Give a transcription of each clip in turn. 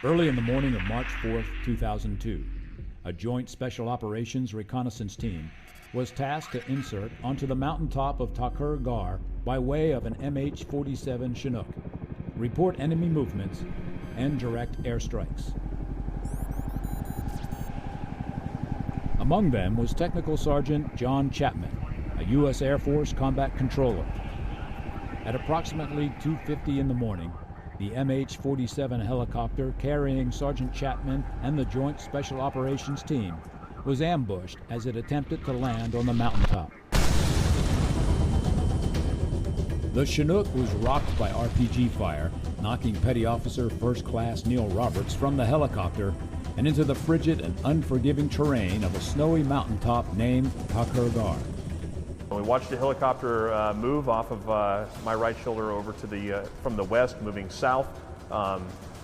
Early in the morning of March 4, 2002, a joint special operations reconnaissance team was tasked to insert onto the mountaintop of Takur Gar by way of an MH-47 Chinook, report enemy movements, and direct airstrikes. Among them was Technical Sergeant John Chapman, a U.S. Air Force combat controller. At approximately 2:50 in the morning, the MH-47 helicopter carrying Sergeant Chapman and the Joint Special Operations Team was ambushed as it attempted to land on the mountaintop. The Chinook was rocked by RPG fire, knocking Petty Officer First Class Neil Roberts from the helicopter and into the frigid and unforgiving terrain of a snowy mountaintop named Takur Gar. We watched the helicopter move off of my right shoulder over to from the west, moving south,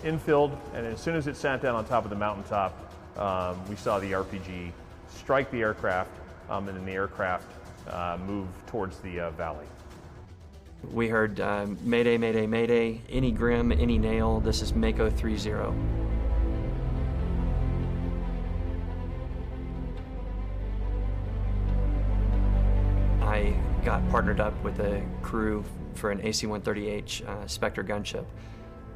infilled, and as soon as it sat down on top of the mountaintop, we saw the RPG strike the aircraft, and then the aircraft move towards the valley. We heard Mayday, Mayday, Mayday, any Grim, any Nail, this is Mako 3-0. I got partnered up with a crew for an AC-130H Spectre gunship.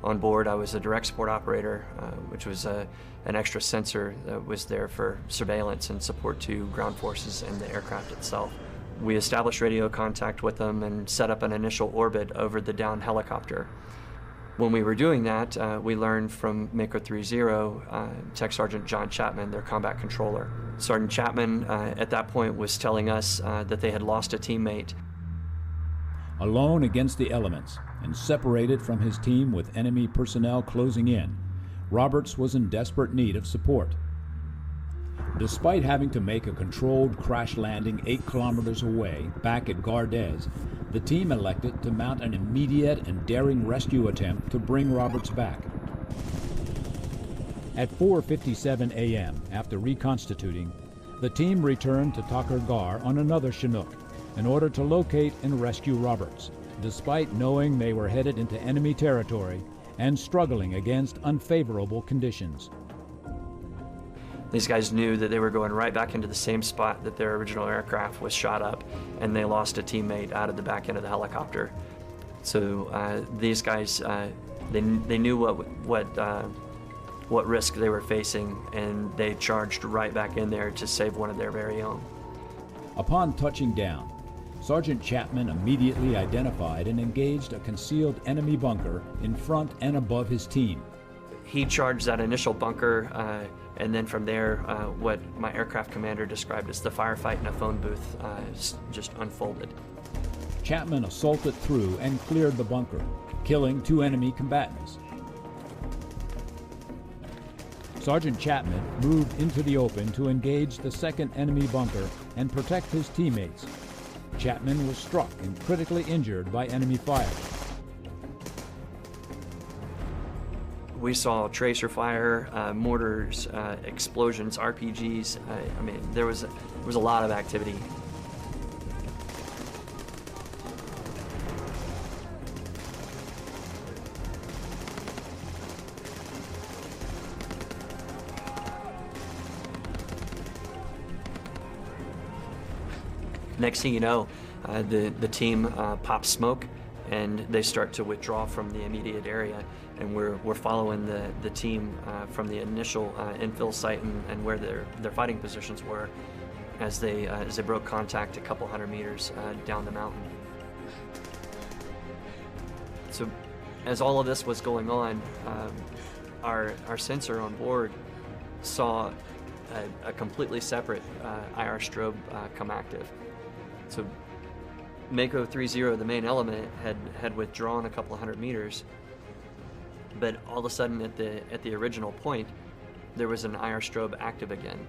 On board, I was a direct support operator, which was an extra sensor that was there for surveillance and support to ground forces and the aircraft itself. We established radio contact with them and set up an initial orbit over the downed helicopter. When we were doing that, we learned from Mako 3-0, Tech Sergeant John Chapman, their combat controller. Sergeant Chapman, at that point, was telling us that they had lost a teammate. Alone against the elements and separated from his team with enemy personnel closing in, Roberts was in desperate need of support. Despite having to make a controlled crash landing 8 kilometers away, back at Gardez, the team elected to mount an immediate and daring rescue attempt to bring Roberts back. At 4:57 a.m., after reconstituting, the team returned to Takur Gar on another Chinook in order to locate and rescue Roberts, despite knowing they were headed into enemy territory and struggling against unfavorable conditions. These guys knew that they were going right back into the same spot that their original aircraft was shot up, and they lost a teammate out of the back end of the helicopter. So these guys, they knew what risk they were facing, and they charged right back in there to save one of their very own. Upon touching down, Sergeant Chapman immediately identified and engaged a concealed enemy bunker in front and above his team. He charged that initial bunker, and then from there, what my aircraft commander described as the firefight in a phone booth just unfolded. Chapman assaulted through and cleared the bunker, killing 2 enemy combatants. Sergeant Chapman moved into the open to engage the second enemy bunker and protect his teammates. Chapman was struck and critically injured by enemy fire. We saw tracer fire, mortars, explosions, RPGs. I mean, there was a lot of activity. Next thing you know, the team pops smoke, and they start to withdraw from the immediate area, and we're following the team from the initial infill site and where their fighting positions were as they broke contact a couple hundred meters down the mountain. So as all of this was going on, our sensor on board saw a completely separate IR strobe come active. So Mako 3-0, the main element, had withdrawn a couple hundred meters, but all of a sudden at the original point, there was an IR strobe active again.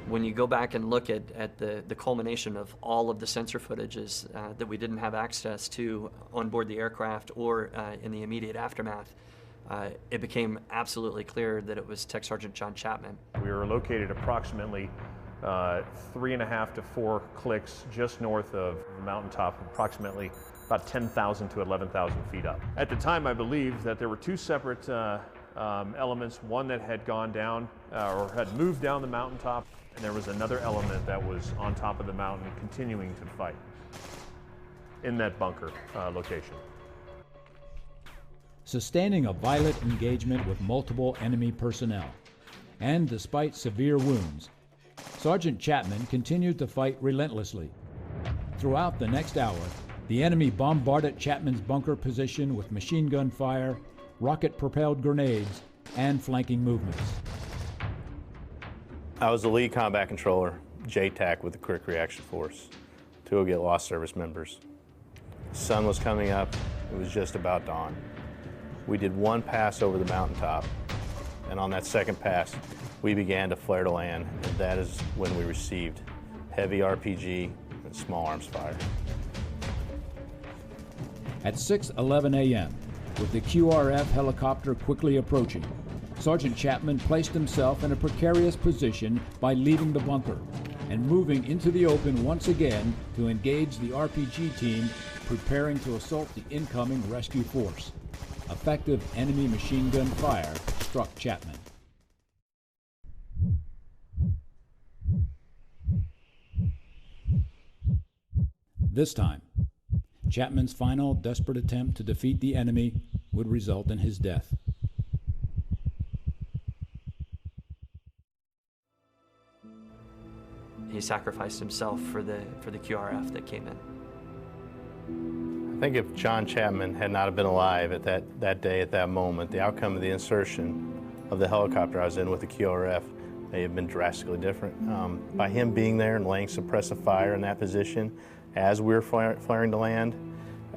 When you go back and look at the culmination of all of the sensor footages that we didn't have access to on board the aircraft or in the immediate aftermath, it became absolutely clear that it was Tech Sergeant John Chapman. We were located approximately 3.5 to 4 clicks just north of the mountaintop, approximately about 10,000 to 11,000 feet up. At the time, I believed that there were 2 separate elements, one that had gone down or had moved down the mountaintop, and there was another element that was on top of the mountain continuing to fight in that bunker location. Sustaining a violent engagement with multiple enemy personnel, and despite severe wounds, Sergeant Chapman continued to fight relentlessly. Throughout the next hour, the enemy bombarded Chapman's bunker position with machine gun fire, rocket-propelled grenades, and flanking movements. I was the lead combat controller, JTAC with the Quick Reaction Force, 208 Lost Service members. The sun was coming up, it was just about dawn. We did one pass over the mountaintop, and on that second pass, we began to flare to land, and that is when we received heavy RPG and small arms fire. At 6:11 a.m., with the QRF helicopter quickly approaching, Sergeant Chapman placed himself in a precarious position by leaving the bunker and moving into the open once again to engage the RPG team preparing to assault the incoming rescue force. Effective enemy machine gun fire struck Chapman. This time, Chapman's final desperate attempt to defeat the enemy would result in his death. He sacrificed himself for the QRF that came in. I think if John Chapman had not have been alive at that day, at that moment, the outcome of the insertion of the helicopter I was in with the QRF may have been drastically different. By him being there and laying suppressive fire in that position as we were flaring to land,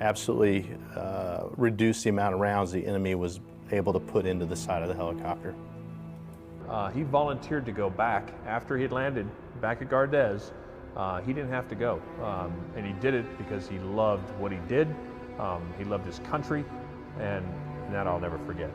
absolutely reduced the amount of rounds the enemy was able to put into the side of the helicopter. He volunteered to go back after he had landed back at Gardez. He didn't have to go, and he did it because he loved what he did. He loved his country, and that I'll never forget.